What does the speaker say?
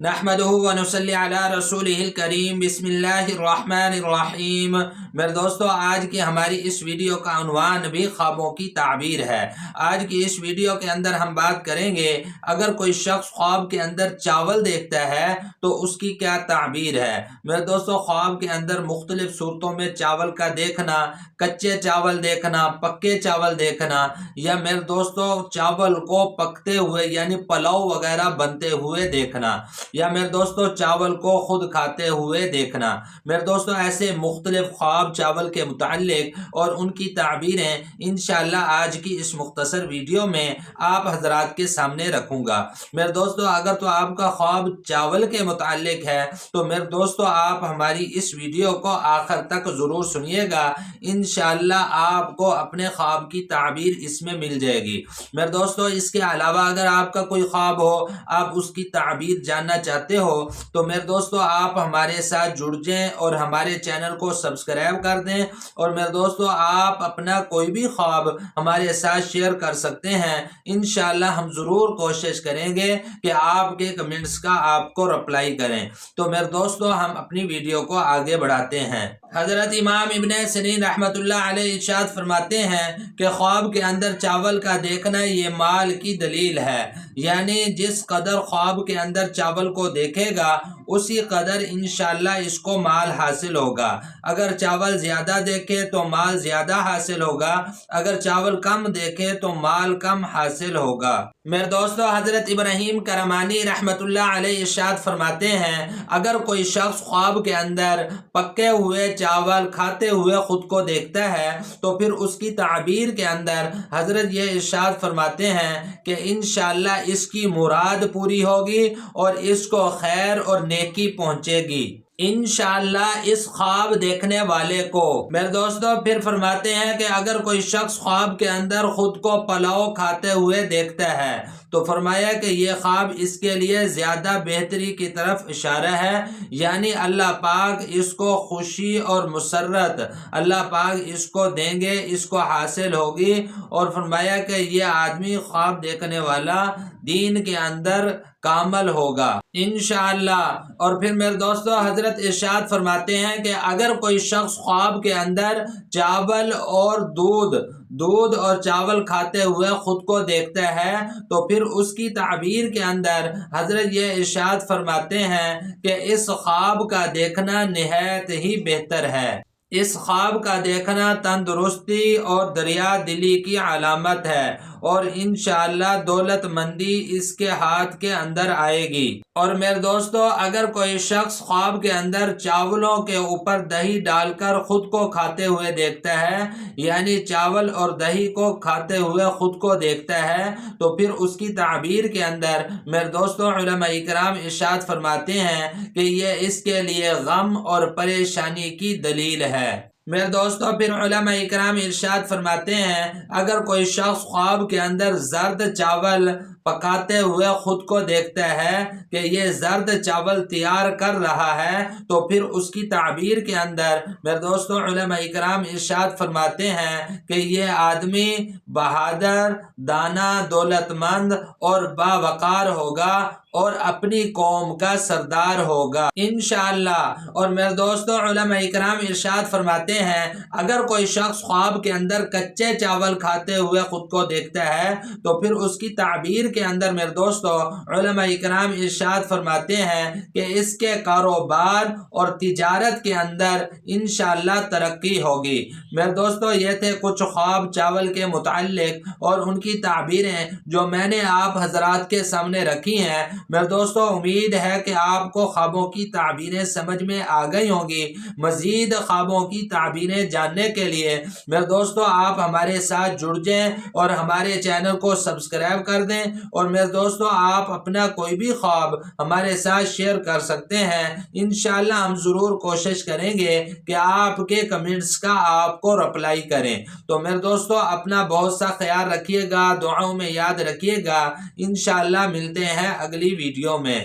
نحمدہ ونصلی علی رسولہ الکریم بسم اللہ الرحمن الرحیم۔ میرے دوستو، آج کی ہماری اس ویڈیو کا عنوان بھی خوابوں کی تعبیر ہے۔ آج کی اس ویڈیو کے اندر ہم بات کریں گے اگر کوئی شخص خواب کے اندر چاول دیکھتا ہے تو اس کی کیا تعبیر ہے۔ میرے دوستو، خواب کے اندر مختلف صورتوں میں چاول کا دیکھنا، کچے چاول دیکھنا، پکے چاول دیکھنا، یا میرے دوستو چاول کو پکتے ہوئے یعنی پلاؤ وغیرہ بنتے ہوئے دیکھنا، یا میرے دوستو چاول کو خود کھاتے ہوئے دیکھنا۔ میرے دوستو ایسے مختلف خواب چاول کے متعلق اور ان کی تعبیریں انشاءاللہ آج کی اس مختصر ویڈیو میں آپ حضرات کے سامنے رکھوں گا۔ میرے دوستو اگر تو آپ کا خواب چاول کے متعلق ہے تو میرے دوستو آپ ہماری اس ویڈیو کو آخر تک ضرور سنیے گا، انشاءاللہ آپ کو اپنے خواب کی تعبیر اس میں مل جائے گی۔ میرے دوستو اس کے علاوہ اگر آپ کا کوئی خواب ہو، آپ اس کی تعبیر جاننا چاہتے ہو تو میرے دوستو آپ ہمارے ساتھ جڑ جائیں اور ہمارے چینل کو سبسکرائب کر دیں، اور میرے دوستو آپ اپنا کوئی بھی خواب ہمارے ساتھ شیئر کر سکتے ہیں۔ انشاءاللہ ہم ضرور کوشش کریں گے کہ آپ کے کمنٹس کا آپ کو رپلائی کریں۔ تو میرے دوستو ہم اپنی ویڈیو کو آگے بڑھاتے ہیں۔ حضرت امام ابن سیرین رحمۃ اللہ علیہ ارشاد فرماتے ہیں کہ خواب کے اندر چاول کا دیکھنا یہ مال کی دلیل ہے، یعنی جس قدر خواب کے اندر چاول کو دیکھے گا اسی قدر انشاءاللہ اس کو مال حاصل ہوگا۔ اگر چاول زیادہ دیکھے تو مال زیادہ حاصل ہوگا، اگر چاول کم دیکھے تو مال کم حاصل ہوگا۔ میرے دوستو حضرت ابراہیم کرمانی رحمت اللہ علیہ ارشاد فرماتے ہیں اگر کوئی شخص خواب کے اندر پکے ہوئے چاول کھاتے ہوئے خود کو دیکھتا ہے تو پھر اس کی تعبیر کے اندر حضرت یہ ارشاد فرماتے ہیں کہ انشاءاللہ اس کی مراد پوری ہوگی اور اس کو خیر اور نیکی پہنچے گی انشاءاللہ اس خواب دیکھنے والے کو۔ میرے دوستو پھر فرماتے ہیں کہ اگر کوئی شخص خواب کے اندر خود کو پلاؤ کھاتے ہوئے دیکھتا ہے تو فرمایا کہ یہ خواب اس کے لیے زیادہ بہتری کی طرف اشارہ ہے، یعنی اللہ پاک اس کو خوشی اور مسرت اللہ پاک اس کو دیں گے، اس کو حاصل ہوگی، اور فرمایا کہ یہ آدمی خواب دیکھنے والا دین کے اندر کامل ہوگا انشاءاللہ۔ اور پھر میرے دوستو حضرت ارشاد فرماتے ہیں کہ اگر کوئی شخص خواب کے اندر چاول اور دودھ اور چاول کھاتے ہوئے خود کو دیکھتا ہے تو پھر اس کی تعبیر کے اندر حضرت یہ ارشاد فرماتے ہیں کہ اس خواب کا دیکھنا نہایت ہی بہتر ہے۔ اس خواب کا دیکھنا تندرستی اور دریا دلی کی علامت ہے، اور انشاءاللہ دولت مندی اس کے ہاتھ کے اندر آئے گی۔ اور میرے دوستو اگر کوئی شخص خواب کے اندر چاولوں کے اوپر دہی ڈال کر خود کو کھاتے ہوئے دیکھتا ہے، یعنی چاول اور دہی کو کھاتے ہوئے خود کو دیکھتا ہے تو پھر اس کی تعبیر کے اندر میرے دوستو علماء کرام ارشاد فرماتے ہیں کہ یہ اس کے لیے غم اور پریشانی کی دلیل ہے۔ میرے دوستو پھر علماء کرام ارشاد فرماتے ہیں اگر کوئی شخص خواب کے اندر زرد چاول پکاتے ہوئے خود کو دیکھتا ہے کہ یہ زرد چاول تیار کر رہا ہے تو پھر اس کی تعبیر کے اندر میرے دوستو علماء کرام ارشاد فرماتے ہیں کہ یہ آدمی بہادر، دانا، دولت مند اور باوقار ہوگا اور اپنی قوم کا سردار ہوگا انشاءاللہ۔ اور میرے دوستو علماء کرام ارشاد فرماتے ہیں اگر کوئی شخص خواب کے اندر کچے چاول کھاتے ہوئے خود کو دیکھتا ہے تو پھر اس کی تعبیر کے اندر میرے دوستو علماء کرام ارشاد فرماتے ہیں کہ اس کے کاروبار اور تجارت کے اندر انشاءاللہ ترقی ہوگی۔ میرے دوستو یہ تھے کچھ خواب چاول کے متعلق اور ان کی تعبیریں جو میں نے آپ حضرات کے سامنے رکھی ہیں۔ میرے دوستو امید ہے کہ آپ کو خوابوں کی تعبیریں سمجھ میں آ گئی ہوں گی۔ مزید خوابوں کی تعبیریں جاننے کے لیے میرے دوستو آپ ہمارے ساتھ جڑ جائیں اور ہمارے چینل کو سبسکرائب کر دیں، اور میرے دوستو آپ اپنا کوئی بھی خواب ہمارے ساتھ شیئر کر سکتے ہیں۔ انشاءاللہ ہم ضرور کوشش کریں گے کہ آپ کے کمنٹس کا آپ کو رپلائی کریں۔ تو میرے دوستو اپنا بہت سا خیال رکھیے گا، دعاؤں میں یاد رکھیے گا۔ انشاءاللہ ملتے ہیں اگلی ویڈیو میں۔